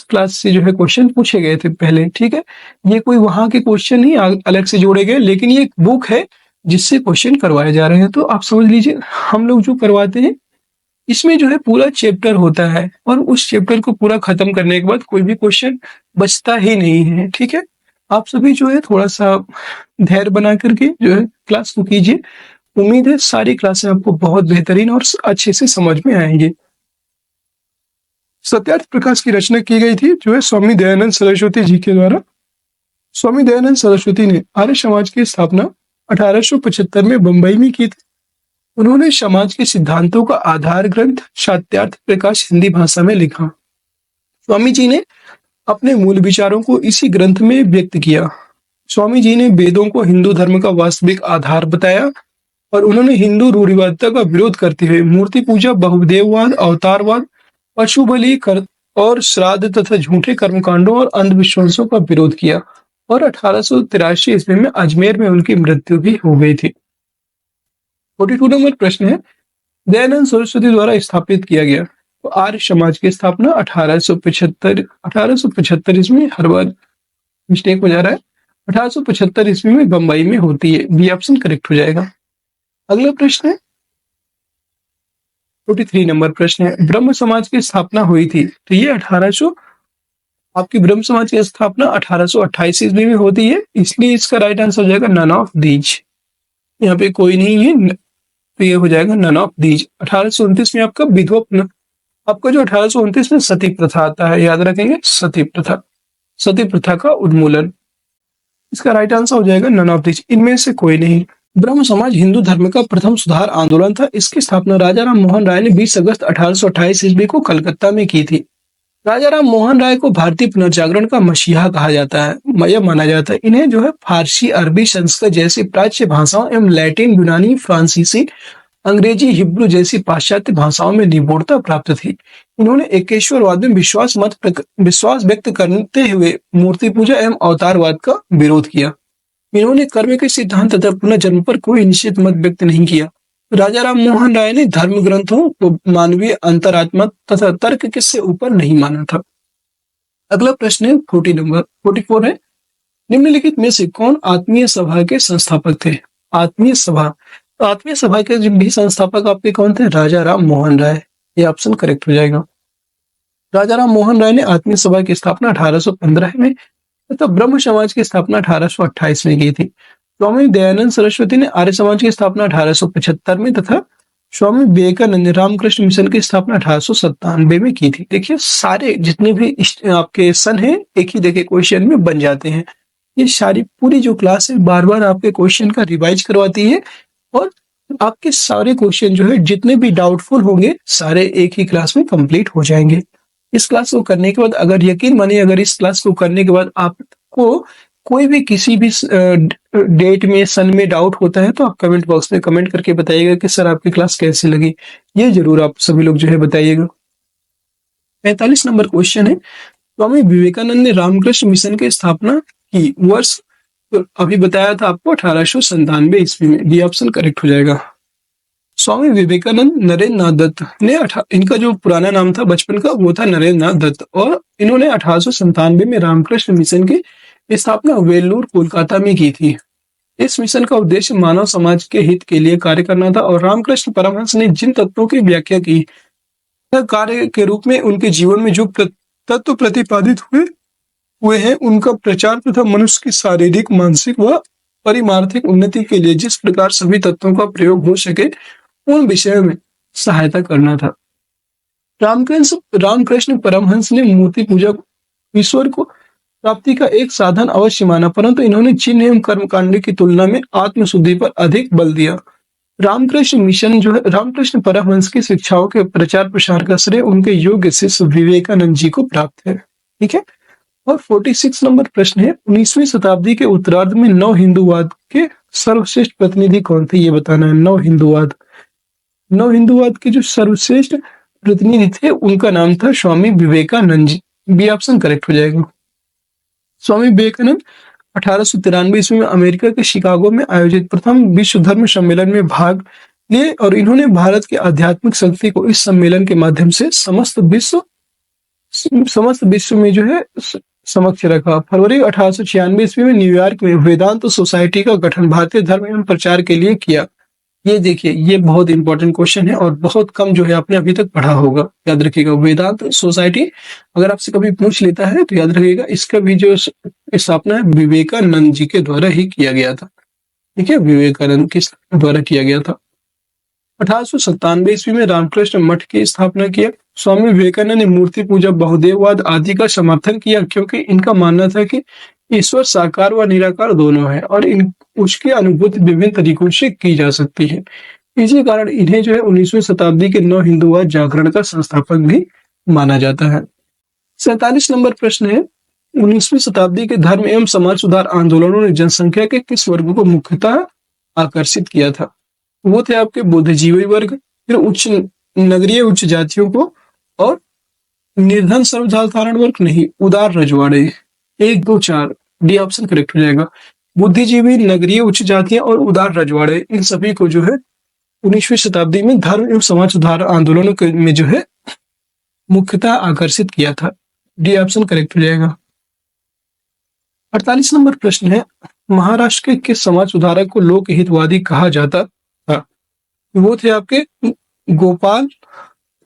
क्लास से जो है क्वेश्चन पूछे गए थे पहले। ठीक है, ये कोई वहां के क्वेश्चन नहीं अलग से जोड़े गए, लेकिन ये एक बुक है जिससे क्वेश्चन करवाए जा रहे हैं। तो आप समझ लीजिए हम लोग जो करवाते हैं इसमें जो है पूरा चैप्टर होता है और उस चैप्टर को पूरा खत्म करने के बाद कोई भी क्वेश्चन बचता ही नहीं है। ठीक है, आप सभी जो है थोड़ा सा धैर्य बना करके जो है क्लास को कीजिए। उम्मीद है सारी क्लासें आपको बहुत बेहतरीन और अच्छे से समझ में आएंगे। सत्यार्थ प्रकाश की रचना की गई थी जो है स्वामी दयानंद सरस्वती जी के द्वारा। स्वामी दयानंद सरस्वती ने आर्य समाज की स्थापना 1875 में बंबई में की थी। उन्होंने समाज के सिद्धांतों का आधार ग्रंथ सत्यार्थ प्रकाश हिंदी भाषा में लिखा। स्वामी जी ने अपने मूल विचारों को इसी ग्रंथ में व्यक्त किया। स्वामी जी ने वेदों को हिंदू धर्म का वास्तविक आधार बताया और उन्होंने हिंदू रूढ़िवादिता का विरोध करते हुए मूर्ति पूजा, बहुदेववाद, अवतारवाद, पशु बलि और श्राद्ध तथा झूठे कर्मकांडों और अंधविश्वासों का विरोध किया। और 1883 ईस्वी में अजमेर में उनकी मृत्यु भी हो गई थी। 42 नंबर प्रश्न है, दयानंद सरस्वती द्वारा स्थापित किया गया तो आर्य समाज की स्थापना 1875 ईस्वी, हर बार मिस्टेक हो जा रहा है, 1875 ईस्वी में बंबई में होती है। बी ऑप्शन करेक्ट हो जाएगा। अगला प्रश्न है 43 नंबर प्रश्न है, ब्रह्म समाज की स्थापना हुई थी तो ये 1800 आपकी ब्रह्म समाज की स्थापना 1828 ईस्वी में होती है, इसलिए इसका राइट आंसर हो जाएगा नन ऑफ दीज। यहाँ पे कोई नहीं है तो ये हो जाएगा नन ऑफ दीज। 1829 में आपका विधवा, आपका जो 1829 में सती प्रथा आता है, याद रखेंगे सती प्रथा का उन्मूलन। इसका राइट आंसर हो जाएगा नन ऑफ दीज, इनमें से कोई नहीं। ब्रह्म समाज हिंदू धर्म का प्रथम सुधार आंदोलन था। इसकी स्थापना राजा राम मोहन राय ने 20 अगस्त 1828 ईस्वी को कलकत्ता में की थी। राजा राम मोहन राय को भारतीय पुनर्जागरण का मसीहा कहा जाता है, यह माना जाता है। इन्हें जो है फारसी, अरबी, संस्कृत जैसी प्राच्य भाषाओं एवं लैटिन, यूनानी, फ्रांसीसी, अंग्रेजी, हिब्रू जैसी पाश्चात्य भाषाओं में निपुणता प्राप्त थी। इन्होंने एकेश्वरवाद में विश्वास व्यक्त करते हुए मूर्ति पूजा एवं अवतारवाद का विरोध किया। इन्होंने कर्म के सिद्धांत तथा पुनर्जन्म पर कोई निश्चित मत व्यक्त नहीं किया। राजा राम मोहन राय ने धर्म ग्रंथों को मानवीय अंतरात्मा तथा तर्क के से ऊपर नहीं माना था। अगला प्रश्न है 44 है, निम्नलिखित में से कौन आत्मीय सभा के संस्थापक थे? आत्मीय सभा, तो आत्मीय सभा के जो भी संस्थापक आपके कौन थे? राजा राम मोहन राय। ये ऑप्शन करेक्ट हो जाएगा। राजा राम मोहन राय ने आत्मीय सभा की स्थापना 1815 में तथा ब्रह्म समाज की स्थापना 1828 में की थी। स्वामी दयानंद सरस्वती ने आर्य समाज की स्थापना 1875 में तथा स्वामी विवेकानंद ने रामकृष्ण मिशन की स्थापना 1897 में की थी। देखिए सारे जितने भी आपके सन है एक ही देखिए क्वेश्चन में बन जाते हैं। ये सारी पूरी जो क्लास है बार बार आपके क्वेश्चन का रिवाइज करवाती है और आपके सारे क्वेश्चन जो है जितने भी डाउटफुल होंगे सारे एक ही क्लास में कंप्लीट हो जाएंगे। इस क्लास को करने के बाद अगर यकीन मानिए अगर इस क्लास को करने के बाद आपको कोई भी किसी भी डेट में सन में डाउट होता है तो आप कमेंट बॉक्स में कमेंट करके बताइएगा कि सर आपकी क्लास कैसी लगी। ये जरूर आप सभी लोग जो है बताइएगा। 45 नंबर क्वेश्चन है, स्वामी विवेकानंद ने रामकृष्ण मिशन की स्थापना की वर्ष तो अभी बताया था आपको 1897 ईस्वी में। डी ऑप्शन करेक्ट हो जाएगा। स्वामी विवेकानंद नरेंद्र नाथ दत्त ने इनका जो पुराना नाम था बचपन का वो था नरेंद्र नाथ दत्त और इन्होंने 1897 में रामकृष्ण मिशन की स्थापना वेल्लूर कोलकाता में की थी। इस मिशन का उद्देश्य मानव समाज के हित के लिए कार्य करना था और रामकृष्ण परमहंस ने जिन तत्वों की व्याख्या की कार्य के रूप में उनके जीवन में जो तत्व प्रतिपादित हुए हैं उनका प्रचार तथा मनुष्य की शारीरिक मानसिक व परिमार्थिक उन्नति के लिए जिस प्रकार सभी तत्वों का प्रयोग हो सके उन विषयों में सहायता करना था। रामकृष्ण परमहंस ने मूर्ति पूजा ईश्वर को प्राप्ति का एक साधन अवश्य माना, परंतु इन्होंने चिन्ह एवं कर्मकांड की तुलना में आत्मशुद्धि पर अधिक बल दिया। रामकृष्ण मिशन जो है रामकृष्ण परमहंस की शिक्षाओं के प्रचार प्रसार का श्रेय उनके योग्य शिष्य विवेकानंद जी को प्राप्त है। ठीक है। और 46 नंबर प्रश्न है, 19वीं शताब्दी के उत्तरार्ध में नव हिंदूवाद के सर्वश्रेष्ठ प्रतिनिधि कौन थे? ये बताना है। नव हिंदूवाद के जो सर्वश्रेष्ठ प्रतिनिधि थे उनका नाम था Swami Vivekananda ji. B option correct हो जाएगा। स्वामी विवेकानंद 1893 ईस्वी में अमेरिका के शिकागो में आयोजित प्रथम विश्व धर्म सम्मेलन में भाग लिए और इन्होंने भारत की आध्यात्मिक शक्ति को इस सम्मेलन के माध्यम से समस्त विश्व में जो है समक्ष रखा। फरवरी 1896 ईस्वी में न्यूयॉर्क में वेदांत सोसाइटी का गठन भारतीय धर्म एवं प्रचार के लिए किया। ये देखिए ये बहुत इंपॉर्टेंट क्वेश्चन है और बहुत कम जो है आपने अभी तक पढ़ा होगा। याद रखिएगा वेदांत सोसाइटी अगर आपसे कभी पूछ लेता है तो याद रखिएगा इसका भी जो स्थापना है विवेकानंद जी के द्वारा ही किया गया था। ठीक है, विवेकानंद के द्वारा किया गया था। 1897 ईस्वी में रामकृष्ण मठ की स्थापना किया। स्वामी विवेकानंद ने मूर्ति पूजा बहुदेववाद आदि का समर्थन किया क्योंकि इनका मानना था कि ईश्वर साकार व निराकार दोनों है और उसकी अनुभूति विभिन्न तरीकों से की जा सकती है। इसी कारण इन्हें जो है 19वीं शताब्दी के नव हिंदूवाद जागरण का संस्थापक भी माना जाता है। 47 नंबर प्रश्न है, 19वीं शताब्दी के धर्म एवं समाज सुधार आंदोलनों ने जनसंख्या के किस वर्ग को मुख्यतः आकर्षित किया था? वो थे आपके बुद्धिजीवी वर्ग, फिर उच्च नगरीय उच्च जातियों को और निर्धन सर्वसाधारण वर्ग नहीं, उदार रजवाड़े। 1, 2, 4 डी ऑप्शन करेक्ट हो जाएगा। बुद्धिजीवी, नगरीय उच्च जातियां और उदार रजवाड़े इन सभी को जो है 19वीं शताब्दी में धर्म एवं समाज सुधार आंदोलनों में जो है मुख्यतः आकर्षित किया था। डी ऑप्शन करेक्ट हो जाएगा। 48 नंबर प्रश्न है, महाराष्ट्र के किस समाज सुधारक को लोक हितवादी कहा जाता था? वो थे आपके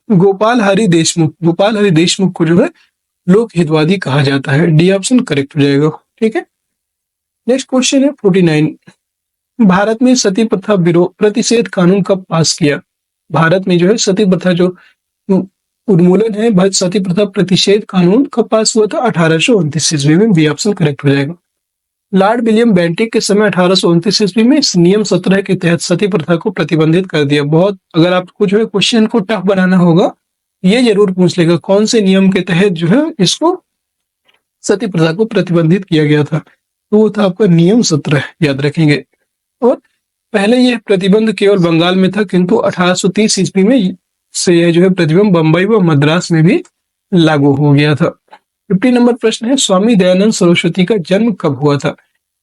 गोपाल हरि देशमुख को जो है लोक हितवादी कहा जाता है। डी ऑप्शन करेक्ट हो जाएगा। ठीक है। नेक्स्ट क्वेश्चन है 49, भारत में सती प्रथा विरोध प्रतिषेध कानून कब पास किया? भारत में जो है सती प्रथा जो उन्मूलन है सती प्रथा प्रतिषेध कानून कब पास हुआ था? 1829 ईस्वी में। बी ऑप्शन करेक्ट हो जाएगा। लॉर्ड विलियम बेंटिक के समय 1829 ईस्वी में इस नियम 17 के तहत सती प्रथा को प्रतिबंधित कर दिया। बहुत अगर आपको जो है क्वेश्चन को टफ बनाना होगा ये जरूर पूछ लेगा कौन से नियम के तहत जो है इसको सती प्रथा को प्रतिबंधित किया गया था। तो वो था आपका नियम 17, याद रखेंगे। और पहले यह प्रतिबंध केवल बंगाल में था किंतु 1830 ईस्वी में से यह जो है प्रतिबंध बंबई व मद्रास में भी लागू हो गया था। 50 नंबर प्रश्न है, स्वामी दयानंद सरस्वती का जन्म कब हुआ था?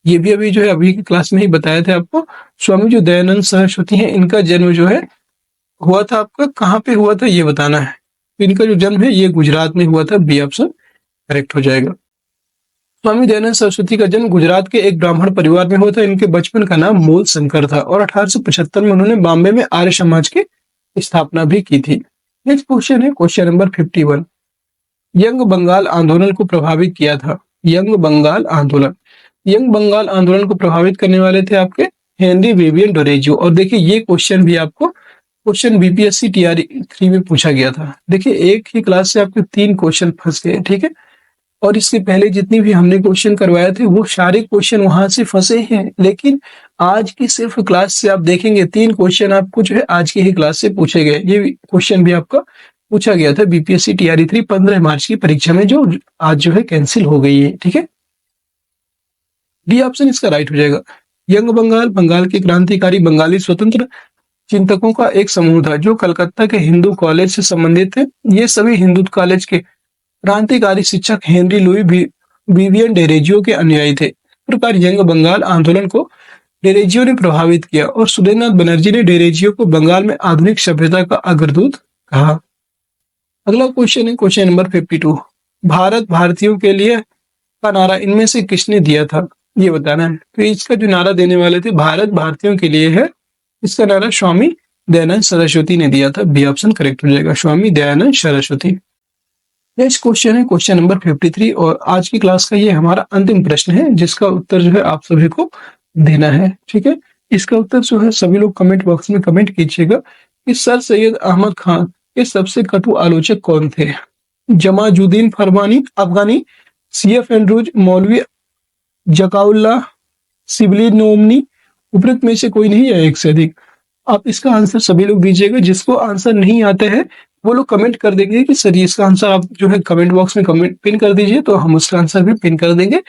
ये भी अभी जो है अभी की क्लास में ही बताया था आपको। स्वामी जो दयानंद सरस्वती हैं इनका जन्म जो है हुआ था आपका कहाँ पे हुआ था ये बताना है। इनका जो जन्म है ये गुजरात में हुआ था। बी ऑप्शन करेक्ट हो जाएगा। स्वामी दयानंद सरस्वती का जन्म गुजरात के एक ब्राह्मण परिवार में हुआ था। इनके बचपन का नाम मूल शंकर था और 1875 में उन्होंने बॉम्बे में आर्य समाज की स्थापना भी की थी। नेक्स्ट क्वेश्चन है क्वेश्चन नंबर 51। यंग बंगाल आंदोलन को प्रभावित किया था। यंग बंगाल आंदोलन, यंग बंगाल आंदोलन को प्रभावित करने वाले थे आपके हेनरी विवियन डोरेजियो। और देखिए ये क्वेश्चन भी आपको क्वेश्चन बीपीएससी टीआरई 3 में पूछा गया था। देखिए एक ही क्लास से आपके 3 क्वेश्चन फंस गए, ठीक है। और इसके पहले जितनी भी हमने क्वेश्चन करवाए थे वो सारे क्वेश्चन वहां से फंसे हैं, लेकिन आज की सिर्फ क्लास से आप देखेंगे 3 क्वेश्चन आपको जो है आज की ही क्लास से पूछे गए। ये क्वेश्चन भी आपका पूछा गया था बीपीएससी टीआरई 3 15 मार्च की परीक्षा में, जो आज जो है कैंसिल हो गई है, ठीक है। डी ऑप्शन इसका राइट हो जाएगा। यंग बंगाल, बंगाल के क्रांतिकारी बंगाली स्वतंत्र चिंतकों का एक समूह था जो कलकत्ता के हिंदू कॉलेज से संबंधित थे। ये सभी हिंदू कॉलेज के क्रांतिकारी शिक्षक हेनरी लुई विवियन डेरेजियो के अनुयायी थे। इस प्रकार यंग बंगाल आंदोलन को डेरेजियो ने प्रभावित किया और सुरेंद्रनाथ बनर्जी ने डेरेजियो को बंगाल में आधुनिक सभ्यता का अग्रदूत कहा। अगला क्वेश्चन है क्वेश्चन नंबर 52। भारत भारतीयों के लिए का नारा इनमें से किसने दिया था, ये बताना है। तो इसका जो नारा देने वाले थे भारत भारतीयों के लिए है, इसका नारा स्वामी दयानंद सरस्वती ने दिया था। बी ऑप्शन करेक्ट हो जाएगा, स्वामी दयानंद सरस्वती। नेक्स्ट क्वेश्चन है क्वेश्चन नंबर 53 और आज की क्लास का ये हमारा अंतिम प्रश्न है जिसका उत्तर जो है आप सभी को देना है, ठीक है। इसका उत्तर जो है सभी लोग कमेंट बॉक्स में कमेंट कीजिएगा कि सर सैयद अहमद खान के सबसे कटु आलोचक कौन थे। जमाजुद्दीन फरमानी अफगानी, सीएफ एंड्रूज, मौलवी जकाउल्ला, सिबली नोमनी, उपरोक्त में से कोई नहीं है एक से अधिक। आप इसका आंसर सभी लोग दीजिएगा। जिसको आंसर नहीं आता है वो लोग कमेंट कर देंगे कि सर इसका आंसर आप जो है कमेंट बॉक्स में कमेंट पिन कर दीजिए, तो हम उसका आंसर भी पिन कर देंगे।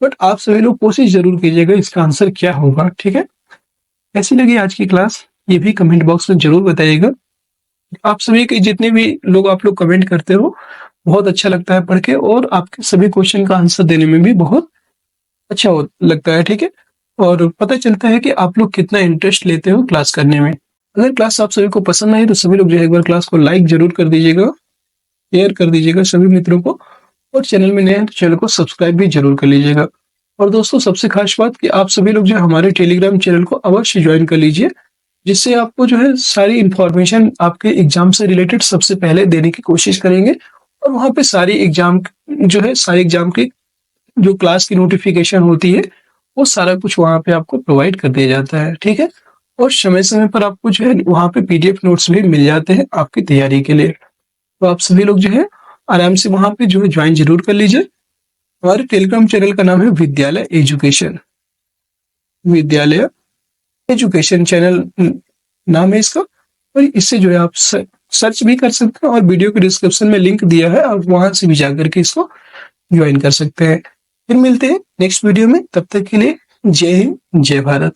बट आप सभी लोग कोशिश जरूर कीजिएगा इसका आंसर क्या होगा, ठीक है। कैसी लगी आज की क्लास ये भी कमेंट बॉक्स में जरूर बताइएगा। आप सभी के जितने भी लोग आप लोग कमेंट करते हो बहुत अच्छा लगता है पढ़ के, और आपके सभी क्वेश्चन का आंसर देने में भी बहुत अच्छा लगता है, ठीक है। और पता चलता है कि आप लोग कितना इंटरेस्ट लेते हो क्लास करने में। अगर क्लास आप सभी को पसंद आई तो सभी लोग जो है एक बार क्लास को लाइक जरूर कर दीजिएगा, शेयर कर दीजिएगा सभी मित्रों को, और चैनल में नए हैं तो चैनल को सब्सक्राइब भी जरूर कर लीजिएगा। और दोस्तों सबसे खास बात कि आप सभी लोग जो हमारे टेलीग्राम चैनल को अवश्य ज्वाइन कर लीजिए, जिससे आपको जो है सारी इंफॉर्मेशन आपके एग्जाम से रिलेटेड सबसे पहले देने की कोशिश करेंगे। और वहाँ पे सारी एग्जाम जो है सारे एग्जाम की जो क्लास की नोटिफिकेशन होती है वो सारा कुछ वहाँ पे आपको प्रोवाइड कर दिया जाता है, ठीक है। और समय समय पर आपको जो है वहाँ पे पीडीएफ नोट्स भी मिल जाते हैं आपकी तैयारी के लिए। तो आप सभी लोग जो है आराम से वहाँ पे जो है ज्वाइन जरूर कर लीजिए। हमारे टेलीग्राम चैनल का नाम है विद्यालय एजुकेशन, विद्यालय एजुकेशन चैनल नाम है इसका। और इससे जो है आप सर्च भी कर सकते हैं और वीडियो के डिस्क्रिप्शन में लिंक दिया है, आप वहां से भी जाकर के इसको ज्वाइन कर सकते हैं। फिर मिलते हैं नेक्स्ट वीडियो में, तब तक के लिए जय हिंद जय भारत।